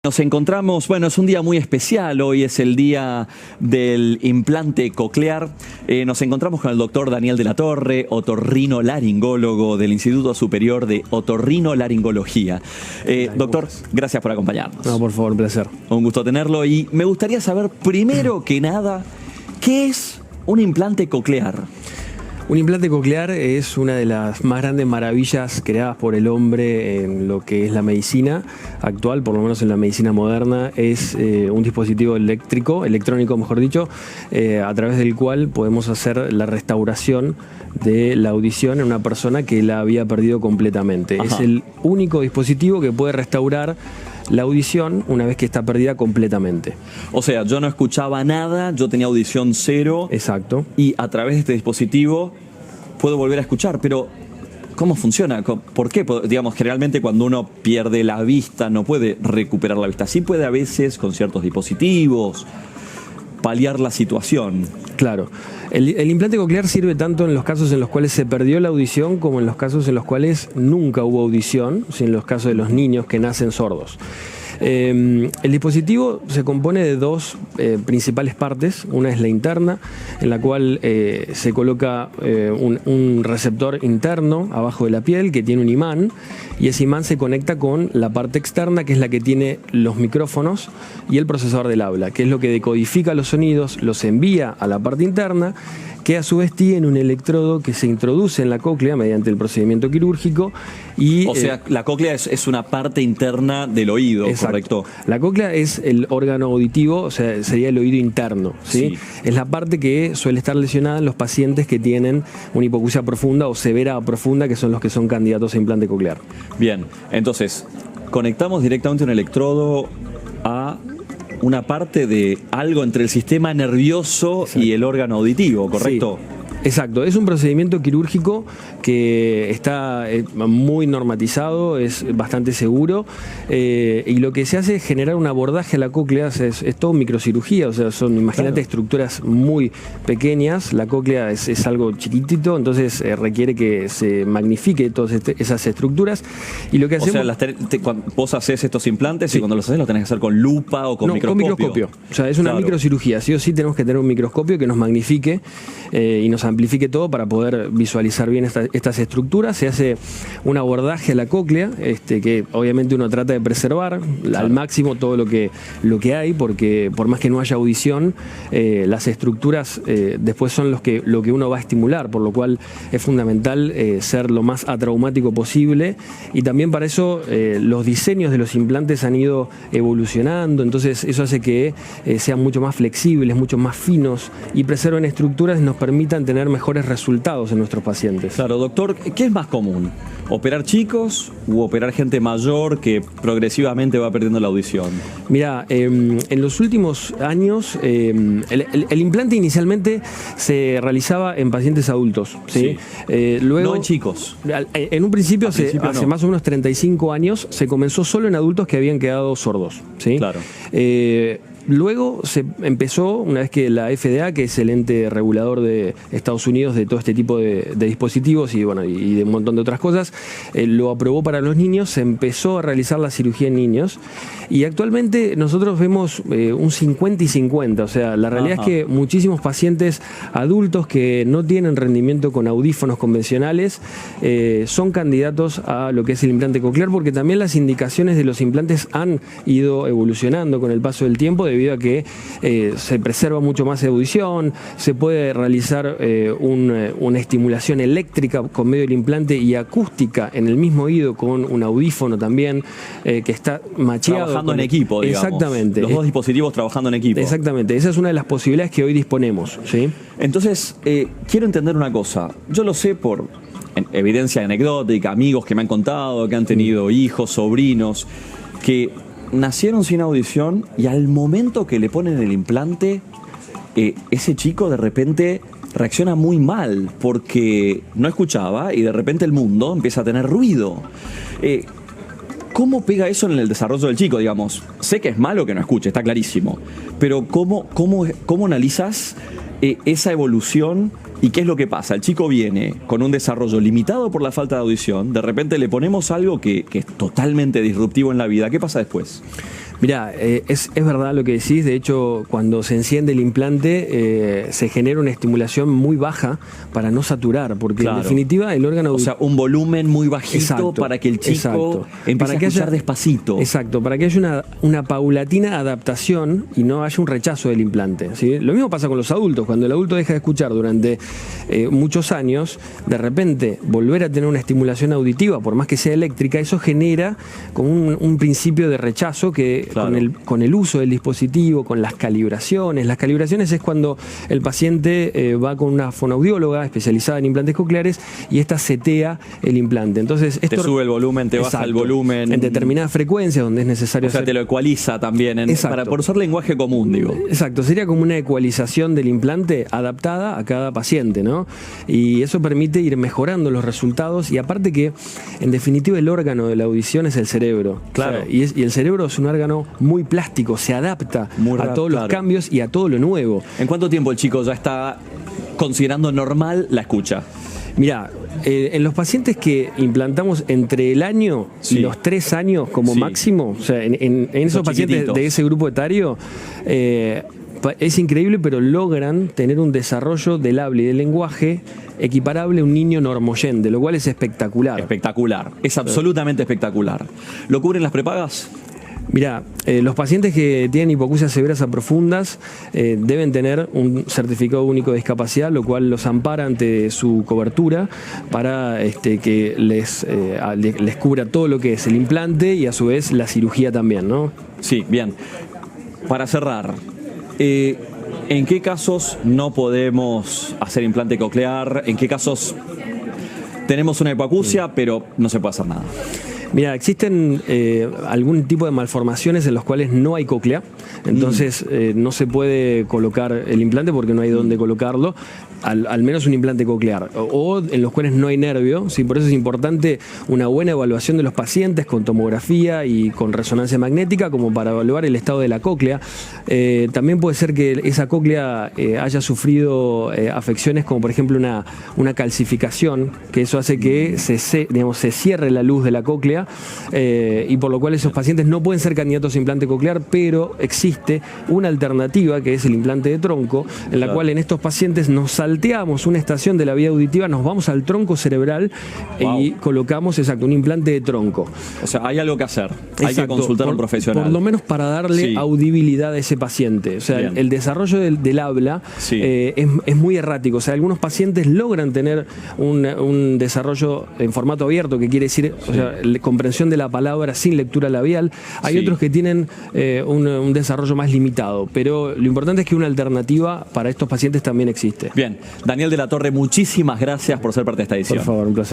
Nos encontramos, bueno, es un día muy especial, hoy es el día del implante coclear. Nos encontramos con el doctor Daniel de la Torre, otorrinolaringólogo del Instituto Superior de Otorrinolaringología. Doctor, gracias por acompañarnos. No, por favor, un placer. Un gusto tenerlo y me gustaría saber, primero que nada, ¿qué es un implante coclear? Un implante coclear es una de las más grandes maravillas creadas por el hombre en lo que es la medicina actual, por lo menos en la medicina moderna. Es un dispositivo electrónico mejor dicho, a través del cual podemos hacer la restauración de la audición en una persona que la había perdido completamente. Ajá. Es el único dispositivo que puede restaurar la audición una vez que está perdida completamente. O sea, yo no escuchaba nada, yo tenía audición cero. Exacto. Y a través de este dispositivo puedo volver a escuchar, pero ¿cómo funciona? ¿Por qué? Digamos, generalmente cuando uno pierde la vista no puede recuperar la vista. Sí puede a veces con ciertos dispositivos paliar la situación. Claro. El implante coclear sirve tanto en los casos en los cuales se perdió la audición como en los casos en los cuales nunca hubo audición, sino en los casos de los niños que nacen sordos. El dispositivo se compone de dos principales partes. Una es la interna, en la cual se coloca un receptor interno abajo de la piel que tiene un imán, y ese imán se conecta con la parte externa, que es la que tiene los micrófonos y el procesador del habla, que es lo que decodifica los sonidos, los envía a la parte interna, que a su vez tiene un electrodo que se introduce en la cóclea mediante el procedimiento quirúrgico. Y, o sea, la cóclea es una parte interna del oído, exacto. ¿correcto? La cóclea es el órgano auditivo, o sea, sería el oído interno, ¿sí? Sí. Es la parte que suele estar lesionada en los pacientes que tienen una hipoacusia profunda o severa o profunda, que son los que son candidatos a implante coclear. Bien, entonces, conectamos directamente un electrodo a una parte de algo entre el sistema nervioso y el órgano auditivo, ¿correcto? Sí. Exacto, es un procedimiento quirúrgico que está muy normatizado, es bastante seguro, y lo que se hace es generar un abordaje a la cóclea, es todo microcirugía, o sea, imagínate, claro, estructuras muy pequeñas. La cóclea es algo chiquitito, entonces requiere que se magnifique todas esas estructuras, y lo que hacemos... O sea, cuando vos haces estos implantes, sí, y cuando los haces los tenés que hacer con lupa o con microscopio. Con microscopio, o sea, es una microcirugía, sí o sí tenemos que tener un microscopio que nos magnifique y nos amplifique todo para poder visualizar bien estas estructuras. Se hace un abordaje a la cóclea, que obviamente uno trata de preservar al máximo todo lo que hay, porque por más que no haya audición, las estructuras después son lo que uno va a estimular, por lo cual es fundamental ser lo más atraumático posible, y también para eso los diseños de los implantes han ido evolucionando, entonces eso hace que sean mucho más flexibles, mucho más finos, y preserven estructuras y nos permitan tener mejores resultados en nuestros pacientes. Claro, doctor, ¿qué es más común? ¿Operar chicos u operar gente mayor que progresivamente va perdiendo la audición? Mira, en los últimos años el implante inicialmente se realizaba en pacientes adultos, ¿sí? Luego, no en chicos. En un principio, hace no. más o menos 35 años, se comenzó solo en adultos que habían quedado sordos, ¿sí? Claro. Luego se empezó, una vez que la FDA, que es el ente regulador de Estados Unidos de todo este tipo de dispositivos y de un montón de otras cosas, lo aprobó para los niños, se empezó a realizar la cirugía en niños, y actualmente nosotros vemos un 50 y 50, o sea, la realidad es que muchísimos pacientes adultos que no tienen rendimiento con audífonos convencionales son candidatos a lo que es el implante coclear, porque también las indicaciones de los implantes han ido evolucionando con el paso del tiempo, debido a que se preserva mucho más de audición, se puede realizar una estimulación eléctrica con medio del implante y acústica en el mismo oído con un audífono también que está macheado. Trabajando en equipo, digamos. Exactamente. Los dos dispositivos trabajando en equipo. Exactamente, esa es una de las posibilidades que hoy disponemos, ¿sí? Entonces, quiero entender una cosa. Yo lo sé por evidencia anecdótica, amigos que me han contado, que han tenido hijos, sobrinos, que nacieron sin audición y al momento que le ponen el implante, ese chico de repente reacciona muy mal porque no escuchaba y de repente el mundo empieza a tener ruido. ¿Cómo pega eso en el desarrollo del chico? Digamos, sé que es malo que no escuche, está clarísimo, pero ¿cómo analizas esa evolución ¿Y qué es lo que pasa? El chico viene con un desarrollo limitado por la falta de audición, de repente le ponemos algo que es totalmente disruptivo en la vida. ¿Qué pasa después? Mirá, es verdad lo que decís. De hecho, cuando se enciende el implante, se genera una estimulación muy baja para no saturar, porque en definitiva el órgano... O sea, un volumen muy bajito. Exacto, para que el chico empiece a escuchar despacito. Exacto, para que haya una paulatina adaptación y no haya un rechazo del implante, ¿sí? Lo mismo pasa con los adultos. Cuando el adulto deja de escuchar durante muchos años, de repente volver a tener una estimulación auditiva, por más que sea eléctrica, eso genera como un principio de rechazo que con el uso del dispositivo, con las calibraciones. Las calibraciones es cuando el paciente va con una fonoaudióloga especializada en implantes cocleares y esta setea el implante. Entonces, esto te sube el volumen, te baja el volumen. En determinadas frecuencias donde es necesario hacer... te lo ecualiza también, por usar lenguaje común, digo. Exacto, sería como una ecualización del implante adaptada a cada paciente, ¿no? Y eso permite ir mejorando los resultados y aparte que, en definitiva, el órgano de la audición es el cerebro. Claro. O sea, y el cerebro es un órgano muy plástico, se adapta a todos los cambios y a todo lo nuevo. ¿En cuánto tiempo el chico ya está considerando normal la escucha? Mirá, en los pacientes que implantamos entre el año y los 3 años como máximo, o sea, en esos pacientes de ese grupo etario, es increíble, pero logran tener un desarrollo del habla y del lenguaje equiparable a un niño normoyente, lo cual es espectacular. Espectacular, es absolutamente espectacular. ¿Lo cubren las prepagas? Mirá, los pacientes que tienen hipoacusias severas a profundas deben tener un certificado único de discapacidad, lo cual los ampara ante su cobertura para que les cubra todo lo que es el implante y a su vez la cirugía también, ¿no? Sí, bien. Para cerrar, ¿en qué casos no podemos hacer implante coclear? ¿En qué casos tenemos una hipoacusia pero no se puede hacer nada? Mira, existen algún tipo de malformaciones en los cuales no hay cóclea, entonces no se puede colocar el implante porque no hay dónde colocarlo, al menos un implante coclear, o en los cuales no hay nervio, ¿sí? Por eso es importante una buena evaluación de los pacientes con tomografía y con resonancia magnética como para evaluar el estado de la cóclea. También puede ser que esa cóclea haya sufrido afecciones como por ejemplo una calcificación, que eso hace que se cierre la luz de la cóclea y por lo cual esos pacientes no pueden ser candidatos a implante coclear, pero existe una alternativa que es el implante de tronco, en la cual en estos pacientes nos salteamos una estación de la vía auditiva, nos vamos al tronco cerebral y colocamos un implante de tronco. O sea, hay algo que hacer, hay que consultar a un profesional. Por lo menos para darle audibilidad a ese paciente. O sea, el desarrollo del habla es muy errático. O sea, algunos pacientes logran tener un desarrollo en formato abierto, que quiere decir comprensión de la palabra sin lectura labial. Hay otros que tienen un desarrollo más limitado, pero lo importante es que una alternativa para estos pacientes también existe. Bien, Daniel de la Torre, muchísimas gracias por ser parte de esta edición. Por favor, un placer.